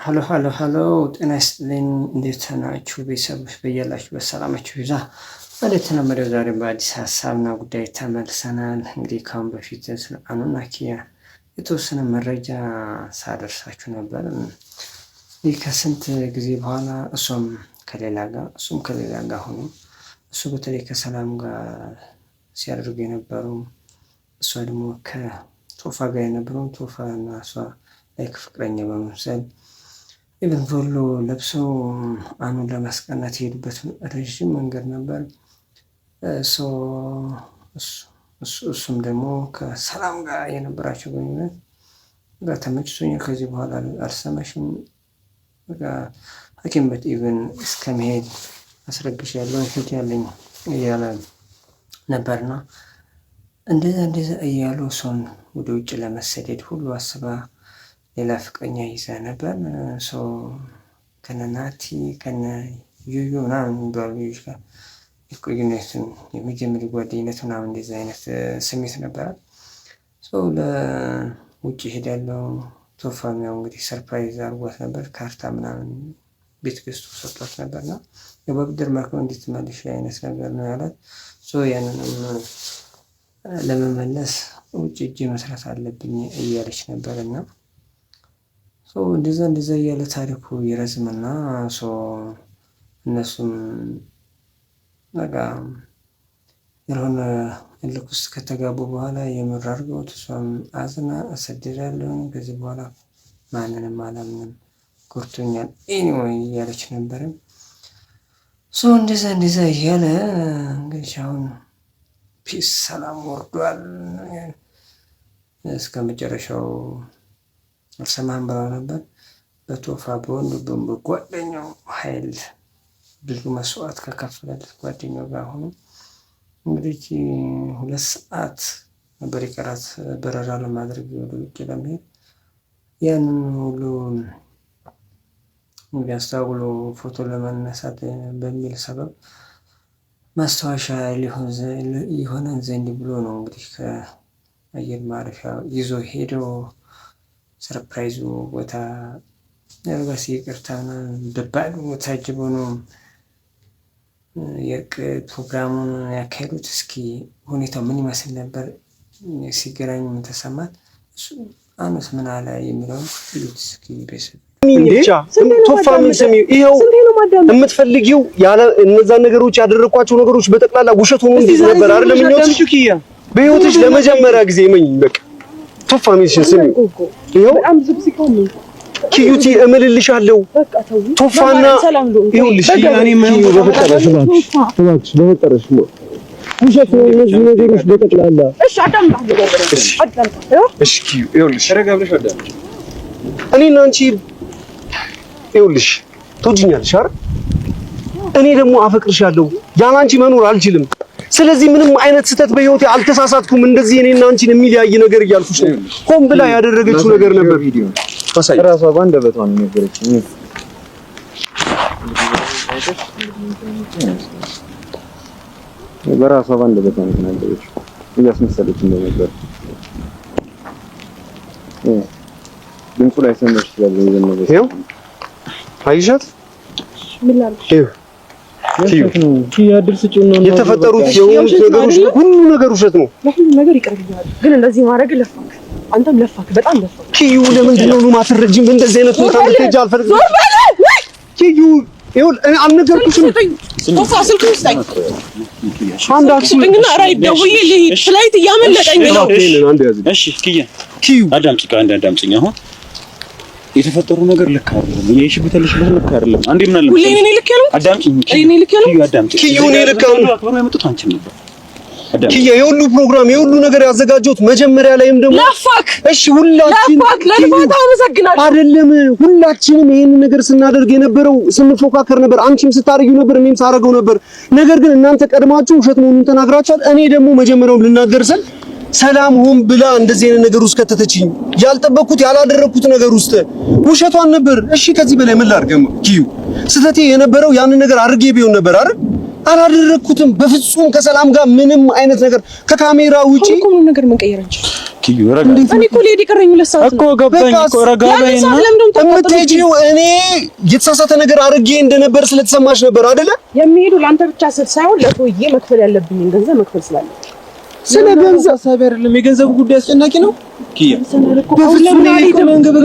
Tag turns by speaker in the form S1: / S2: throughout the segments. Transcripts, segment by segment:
S1: ሀሎ ጤና ይስጥልኝ እንዴት ናችሁ ቤተሰቦች በያላችሁ በሰላማችሁ ይዛ እንደተለመደው ዛሬ በአዲስ ሀሳብና ጉዳይ ተመልሰናል። እንግዲህ ካሁን በፊት ስለ አኑና ኪያ የተወሰነ መረጃ ሳደርሳችሁ ነበር። ይህ ከስንት ጊዜ በኋላ እሱም ከሌላ ጋር ሆኖ እሱ በተለይ ከሰላም ጋር ሲያደርጉ የነበረው እሷ ደግሞ ከቶፋ ጋር የነበረው ቶፋ እና እሷ ላይ ፍቅረኛ በመምሰል ኢቨን ቶሎ ለብሰው አኑን ለማስቀናት የሄዱበት ረዥም መንገድ ነበር። እሱም ደግሞ ከሰላም ጋር የነበራቸው ግንኙነት ጋር ተመችቶኛል፣ ከዚህ በኋላ አልሰማሽም ሐኪም ቤት ኢቨን እስከመሄድ አስረግሻለሁ ፊት ያለኝ እያለ ነበርና እንደዛ እያሉ እሷን ወደ ውጭ ለመሰደድ ሁሉ አስባ ሌላ ፍቅረኛ ይዛ ነበር። ከነናቲ ከነ ዩዩ ምናምን የሚባሉ ልጆች ጋር የቆዩነትን የመጀመሪያ ጓደኝነት ምናምን እንደዚህ አይነት ስሜት ነበረ። ለውጭ ሄዳለው ቶፋም ያው እንግዲህ ሰርፕራይዝ አድርጓት ነበር። ካርታ ምናምን ቤት ገዝቶ ሰጥቷት ነበርና የበብድር ማክሮ እንድትመልሽ አይነት ነገር ነው ያላት። ያንንም ለመመለስ ውጭ እጅ መስራት አለብኝ እያለች ነበርና እንደዛ እያለ ታሪኩ ይረዝምና እነሱም በቃ ያልሆነ እልክ ውስጥ ከተጋቡ በኋላ የምር አድርገውት እሷም አዝና እሰደዳለሁ ከዚህ በኋላ ማንንም አላምንም ጎርቶኛል ኤኒዌይ እያለች ነበር። እንደዛ እያለ እንግዲህ አሁን ፒስ ሰላም ወርዷል። እስከ መጨረሻው አልሰማህም ብለው ነበር። በቶፋ በወንዱ በጓደኛው ኃይል ብዙ መስዋዕት ከከፈለለት ጓደኛው ጋር ሆኖ እንግዲህ 2 ሰዓት ነበር የቀራት በረራ ለማድረግ ወደ ውጭ ለመሄድ። ያንን ሁሉ አስተውሎ ፎቶ ለመነሳት በሚል ሰበብ ማስታወሻ ሊሆነን ዘንድ ብሎ ነው እንግዲህ ከአየር ማረፊያ ይዞ ሄደው ሰርፕራይዙ ቦታ ያርጋስ ይቅርታና ደባሉ ታጅቦ ነው ፕሮግራሙን ያካሄዱት። እስኪ ሁኔታው ምን ይመስል ነበር? ሲገናኙ ምን ተሰማት? አኑስ ምን አለ የሚለው እስኪ ቤተሰብ
S2: ቶፋ ምን ሰሚው ይሄው የምትፈልጊው ያለ እነዛ ነገሮች ያደረኳቸው ነገሮች በጠቅላላ ውሸት ሆኖ ነበር አይደለም? ምኞትሽ ኪያ በህይወትሽ ለመጀመሪያ ጊዜ መኝ በቃ ቶፋ ምን ሰሚው ይሄው በጣም ዝብስካው ነው ኪዩቲ እምልልሻለሁ ቶፋና ይኸውልሽ እኔ ምን በፈጠረሽ በፈጠረሽ ነው ውሸት ነው እነዚህ ነገሮች በጠቅላላ። እሺ አዳም እሺ ኪዩ ይኸውልሽ ረጋብለሽ አዳም እኔና አንቺ ይኸውልሽ ትወጂኛለሽ አይደል? እኔ ደግሞ አፈቅርሻለሁ። ያለ አንቺ መኖር አልችልም። ስለዚህ ምንም አይነት ስህተት በህይወቴ አልተሳሳትኩም። እንደዚህ እኔና አንቺን የሚለያይ ነገር እያልኩሽ ነው። ሆን ብላ ያደረገችው ነገር ነበር። ራሷ ባንደበቷ ነው ነገረችኝ። በራሷ ባንደበቷ ነው ነገረችኝ። እያስመሰለች እንደነበር ድምፁ ላይ ሰምተሽ ይችላል እንደነበር ይሄው አይሻት የተፈጠሩት የሆኑት ነገሮች ሁሉ ነገር ውሸት ነው። ለሁሉ ነገር ይቀርብኛል። ግን እንደዚህ ማድረግ ለፋክ፣ አንተም ለፋክ፣ በጣም ለፋክ። ኪዩ ለምንድን ነው ማትረጂም? እንደዚህ አይነት ቦታ ልትሄጂ አልፈልግም። ኪዩ ይኸውልህ እኔ አልነገርኩሽም። ቶፋ ስልኩን ስጠኝ። አንድ አክሲንግና ራይ ደውዬ ልሂድ። ፍላይት እያመለጠኝ ነው። እሺ ኪዩ አዳምጪኝ አሁን የተፈጠሩ ነገር ልክ አይደለም። እኔ እሺ ብትልሽበት ልክ አይደለም። አንዴ ምን አለ ሁሌ እኔ ልክ ያለው አዳምጪኝ። እኔ ልክ ያለው አዳምጪኝ። ኪዩ እኔ ልክ ያለው አክብሮ ያመጡት አንቺ ነበር። አዳምጪኝ። ኪዩ የሁሉ ፕሮግራም የሁሉ ነገር ያዘጋጀሁት መጀመሪያ ላይም ደግሞ ለፋክ። እሺ ሁላችን ለፋክ አመሰግናለሁ። አይደለም ሁላችንም ይሄን ነገር ስናደርግ የነበረው ስንፎካከር ነበር። አንቺም ስታረጊው ነበር፣ እኔም ሳረገው ነበር። ነገር ግን እናንተ ቀድማችሁ ውሸት መሆኑን ተናግራችኋል። እኔ ደግሞ መጀመሪያው ልናገር ስል ሰላም ሆን ብላ እንደዚህ አይነት ነገር ውስጥ ከተተችኝ። ያልጠበቅኩት ያላደረኩት ነገር ውስጥ ውሸቷን ነበር። እሺ ከዚህ በላይ ምን ላድርግ? ኪዩ ስህተቴ የነበረው ያንን ነገር አድርጌ ቢሆን ነበር አይደል? አላደረኩትም በፍጹም። ከሰላም ጋር ምንም አይነት ነገር ከካሜራ ውጪ
S3: ሁሉ ነገር መቀየር እንጂ ኪዩ ረጋ
S4: እኔ እኮ ልሄድ የቀረኝ 2 ሰዓት
S3: እኮ ገባኝ እኮ ረጋ በይና
S2: እምትሄጂው እኔ የተሳሳተ ነገር አድርጌ እንደነበር ስለተሰማሽ ነበር አይደለ?
S4: የሚሄዱ ለአንተ ብቻ ሳይሆን ለቶዬ መክፈል ያለብኝን ገንዘብ መክፈል ስላለብኝ
S2: ስለ ገንዘብ
S3: ሀሳብ አይደለም የገንዘቡ ጉዳይ አስጨናቂ ነው ኪያ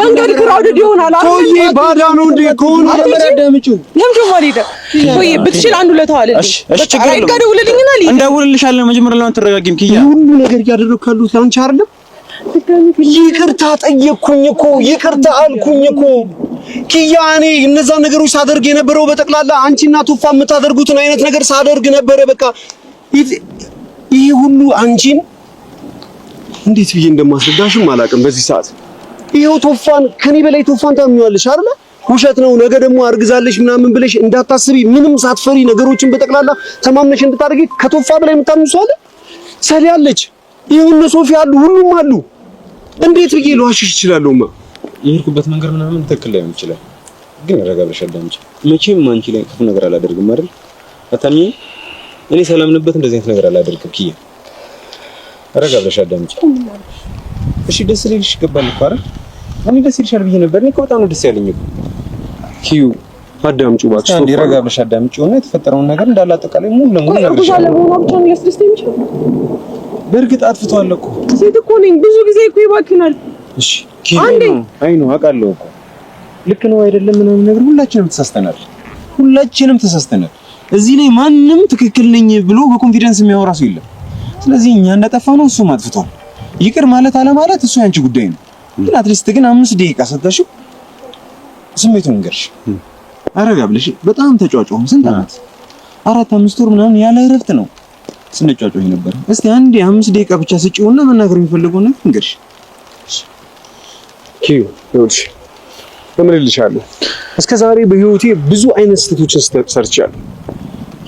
S4: መንገድ ክራውድድ ይሆናል
S2: ቶዬ ባዳ ነው እንዴ ከሆነ
S3: አዳምጪው
S4: ለምንድን ማለት ቶዬ ብትችል አንዱ ለታዋለ
S3: እሺ ችግር የለውም
S4: ደውልልኝና ልሂድ
S3: እንደውልልሻለሁ መጀመሪያ ለምን ትረጋጊም ኪያ
S2: ሁሉ ነገር ያደረኩ ያሉት አንቺ አይደለም ይቅርታ ጠየቅኩኝ እኮ ይቅርታ አልኩኝ እኮ ኪያ እኔ እነዛ ነገሮች ሳደርግ የነበረው በጠቅላላ አንቺና ቶፋ የምታደርጉትን አይነት ነገር ሳደርግ ነበረ በቃ ይሄ ሁሉ አንቺን እንዴት ብዬ እንደማስረዳሽም አላውቅም በዚህ ሰዓት ይሄው ቶፋን ከኔ በላይ ቶፋን ታምኚዋለሽ አይደል ውሸት ነው ነገ ደግሞ አርግዛለሽ ምናምን ብለሽ እንዳታስቢ ምንም ሳትፈሪ ነገሮችን በጠቅላላ ተማምነሽ እንድታደርጊ ከቶፋ በላይ የምታምኚው ሰው አለ ሰሊ አለች ይሁን ሶፊ አሉ ሁሉም አሉ እንዴት ብዬ ልዋሽሽ እችላለሁማ
S3: የሄድኩበት መንገድ ምናምን ትክክል ላይሆን ይችላል ግን ረጋ ብለሽ አዳምጪ መቼም አንቺ ላይ ክፉ ነገር አላደርግም አይደል አታምኚ እኔ ሰላምንበት እንደዚህ አይነት ነገር አላደርግም ኪያ ረጋ ብለሽ አዳምጪ እሺ ደስ ይልሽ ይገባል እኮ አይደል እኔ ደስ ይልሻል ብዬ ነበር እኔ እኮ በጣም ነው ደስ ያለኝ እኮ
S2: ኪዩ አዳምጪው እባክሽ
S3: አንዴ ረጋ ብለሽ አዳምጪው እና የተፈጠረውን ነገር እንዳለ አጠቃላይ ሙሉ ለሙሉ ነግሬሻለሁ በእርግጥ አጥፍቷል እኮ
S4: ሴት እኮ ነኝ ብዙ ጊዜ እኮ ይባክናል
S3: እሺ ኪዩ አይ ነው አውቃለሁ እኮ ልክ ነው አይደለም ምናምን ነገር ሁላችንም ተሳስተናል እዚህ ላይ ማንም ትክክል ነኝ ብሎ በኮንፊደንስ የሚያወራ ሰው የለም ስለዚህ እኛ እንዳጠፋው ነው እሱ ማጥፍቷል ይቅር ማለት አለ ማለት እሱ ያንቺ ጉዳይ ነው ግን አትሊስት ግን 5 ደቂቃ ሰጥተሽው ስሜቱን እንገርሽ አረጋ ብለሽ በጣም ተጫጫው ስንት አመት 4-5 ወር ምናምን ያለ እረፍት ነው ስንጫጫው ነበር እስቲ አንዴ 5 ደቂቃ ብቻ ስጪውና መናገር የሚፈልገው ነገር እንገርሽ
S2: ኪዩ ወልሽ እምልልሻለሁ እስከ ዛሬ በህይወቴ ብዙ አይነት ስህተቶችን ሰርቻለሁ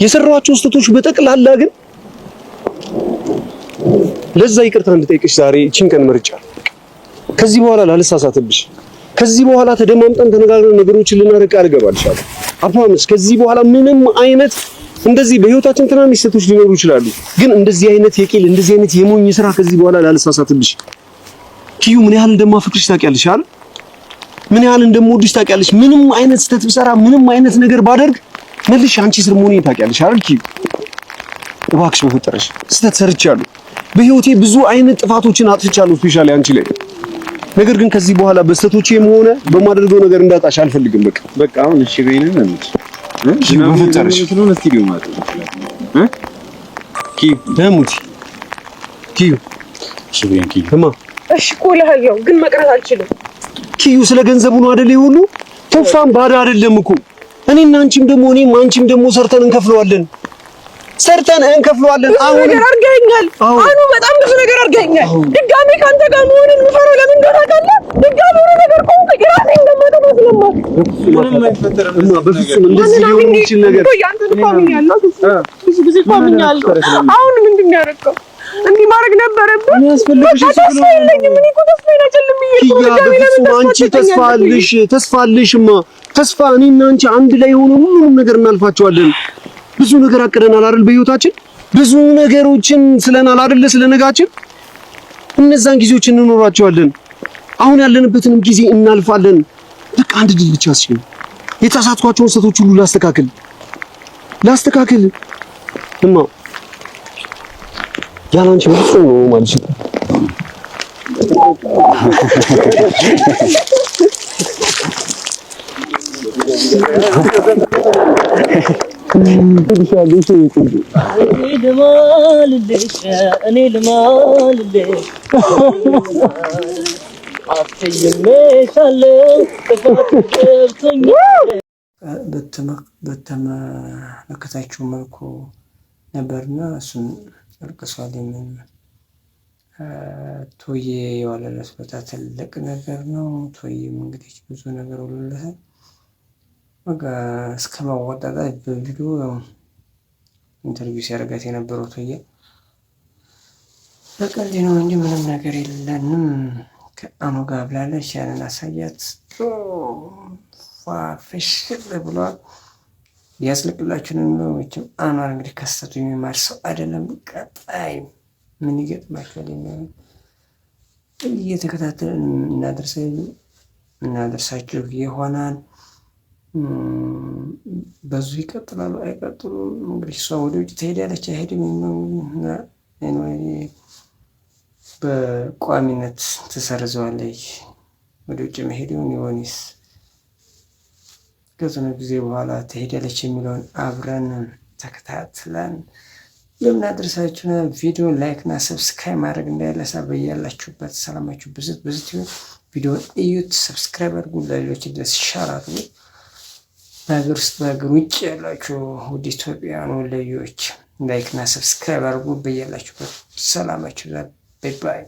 S2: የሰራኋቸው ስህተቶች በጠቅላላ ግን ለዛ ይቅርታ እንድጠይቅሽ ዛሬ እቺን ቀን መርጫለሁ ከዚህ በኋላ ላልሳሳትብሽ ከዚህ በኋላ ተደማምጠን ተነጋግረን ነገሮችን ልናረቅ አድርገባልሻለሁ አፋምስ ከዚህ በኋላ ምንም አይነት እንደዚህ በህይወታችን ትናንሽ ስህተቶች ሊኖሩ ይችላሉ ግን እንደዚህ አይነት የቂል እንደዚህ አይነት የሞኝ ስራ ከዚህ በኋላ ላልሳሳትብሽ ኪዩ ምን ያህል እንደማፈቅርሽ ታውቂያለሽ አይደል ምን ያህል እንደምወድሽ ታውቂያለሽ ምንም አይነት ስህተት ብሰራ ምንም አይነት ነገር ባደርግ መልሽ አንቺ ስር መሆኔን ታውቂያለሽ አይደል ኪዩ እባክሽ በፈጠረሽ ስህተት ሰርቻለሁ በህይወቴ ብዙ አይነት ጥፋቶችን አጥፍቻለሁ ስፔሻሊ አንቺ ላይ ነገር ግን ከዚህ በኋላ በስህተቶቼም ሆነ በማደርገው ነገር እንዳጣሽ አልፈልግም
S3: በቃ አሁን እሺ በይነን እንዴ
S2: በፈጠረሽ
S3: ነው ስቱዲዮ ማለት
S2: ኪዩ ደሙት ኪዩ
S3: እሺ በይን ኪዩ
S4: እሺ እኮ እልሃለሁ ግን መቅረት አልችልም
S2: ኪዩ ስለ ገንዘቡ ነው አይደል ሁሉ ቶፋን ባዳ አይደለም እኮ እኔና አንቺም ደግሞ ሰርተን እንከፍለዋለን አሁን
S4: ነገር አድርገኸኛል አሁን በጣም ብዙ ነገር አድርገኸኛል ድጋሜ ካንተ ጋር መሆንን የምፈራው ለምን እንደሆነ ታውቃለህ ድጋሜ የሆነ ነገር ቆንጆ ግራሴ እንደማጠፋ ስለማውቅ
S3: ምንም አይፈጠርም
S2: በፍጹም እንደዚህ ሊሆን የሚችል ነገር
S4: ብዙ ጊዜ ቋምኛለሁ አሁን ምንድን ነው ያደረገው እንዲህ ማድረግ ነበረብህ ተስፋ የለኝም እኔ እኮ ተስፋዬን አጨልምዬ
S2: በፍጹም አንቺ ተስፋ አለሽማ ተስፋ እኔና አንቺ አንድ ላይ ሆኖ ሁሉንም ነገር እናልፋቸዋለን ብዙ ነገር አቅደናል አይደል በህይወታችን ብዙ ነገሮችን ስለናል አይደል ስለነጋችን እነዛን ጊዜዎች እንኖራቸዋለን አሁን ያለንበትንም ጊዜ እናልፋለን በቃ አንድ ድል ብቻ ሲሆን የተሳሳትኳቸውን ስህተቶች ሁሉ ላስተካክል እማ ያላንቺ ምንም ነው ማለት ነው
S5: እኔ ልማልልሽ
S1: በተመለከታችሁ መልኩ ነበርና እሱን ጨርቅሷል። ምን ቶዬ የዋለለት ቦታ ትልቅ ነገር ነው። ቶዬም እንግዲህ ብዙ ነገር ወለለታል። በቃ እስከ ማወጣጣት በቪዲዮ ኢንተርቪው ሲያደርጋት የነበረው ቶዬ በቀልድ ነው እንጂ ምንም ነገር የለንም ከአኑ ጋር ብላለች። ያንን አሳያት ፋፍሽል ብሏል። ያስለቅላችሁንም ነው እቺም አኗር እንግዲህ ከስተቱ የሚማር ሰው አይደለም። ቀጣይ ምን ይገጥማችኋል የሚሆነው እየተከታተልን እናደርሳችሁ ይሆናል። በዙ ይቀጥላሉ አይቀጥሉም? እንግዲህ እሷ ወደ ውጭ ትሄዳለች አይሄድም? በቋሚነት ትሰርዘዋለች ወደ ውጭ መሄዱን ወይስ ከሆነ ጊዜ በኋላ ትሄዳለች የሚለውን አብረን ተከታትለን የምናደርሳችሁ ነው። ቪዲዮ ላይክ እና ሰብስክራይብ ማድረግ እንዳይረሳ። በያላችሁበት ሰላማችሁ ብዝት ይሁን። ቪዲዮን እዩት፣ ሰብስክራይብ አድርጉ፣ ለሌሎች ድረስ ሼር አድርጉ። በሀገር ውስጥ በሀገር ውጭ ያላችሁ ውድ ኢትዮጵያውያን ወሎዮች ላይክ እና ሰብስክራይብ አድርጉ። በያላችሁበት ሰላማችሁ። ባይ ባይ።